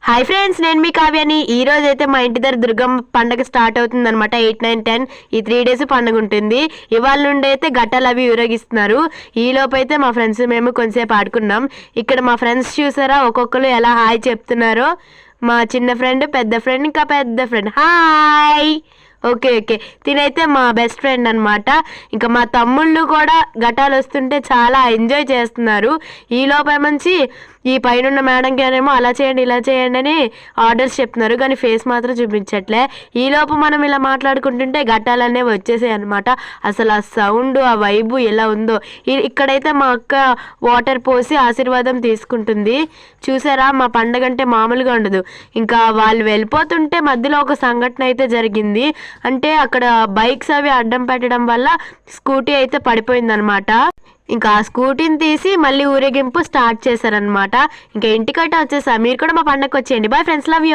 Hi friends, నేను మీ కావ్యాని. ఈ రోజు అయితే మా ఇంటి దగ్గర దుర్గమ్మ పండుగ స్టార్ట్ అవుతుంది అనమాట. 8, 9, 10 ఈ 3 డేస్ పండుగ ఉంటుంది. ఇవాళ నుండి అయితే ఘట్టాలు అవి ఊరేగిస్తున్నారు. ఈ లోపు అయితే మా ఫ్రెండ్స్ మేము కొంచెంసేపు ఆడుకున్నాం. ఇక్కడ మా ఫ్రెండ్స్ చూసారా, ఒక్కొక్కరు ఎలా హాయ్ చెప్తున్నారో. మా చిన్న ఫ్రెండ్, పెద్ద ఫ్రెండ్, ఇంకా పెద్ద ఫ్రెండ్ హాయ్. ఓకే ఓకే, తినైతే మా బెస్ట్ ఫ్రెండ్ అనమాట. ఇంకా మా తమ్ముళ్ళు కూడా ఘటాలు వస్తుంటే చాలా ఎంజాయ్ చేస్తున్నారు. ఈ లోపల మంచి ఈ పైన మేడం గారేమో అలా చేయండి ఇలా చేయండి అని ఆర్డర్స్ చెప్తున్నారు, కానీ ఫేస్ మాత్రం చూపించట్లే. ఈ లోపు మనం ఇలా మాట్లాడుకుంటుంటే ఘటాలనే వచ్చేసాయి అనమాట. అసలు ఆ సౌండ్, ఆ వైబు ఎలా ఉందో. ఇక్కడైతే మా అక్క వాటర్ పోసి ఆశీర్వాదం తీసుకుంటుంది. చూసారా, మా పండగ అంటే మామూలుగా ఉండదు. ఇంకా వాళ్ళు వెళ్ళిపోతుంటే మధ్యలో ఒక సంఘటన అయితే జరిగింది. అంటే అక్కడ బైక్స్ అవి అడ్డం పెట్టడం వల్ల స్కూటీ అయితే పడిపోయిందనమాట. ఇంకా ఆ స్కూటీని తీసి మళ్ళీ ఊరేగింపు స్టార్ట్ చేశారనమాట. ఇంకా ఇంటికట్ట వచ్చేసా. మీరు కూడా మా పండగకి వచ్చేయండి. Bye friends, love you.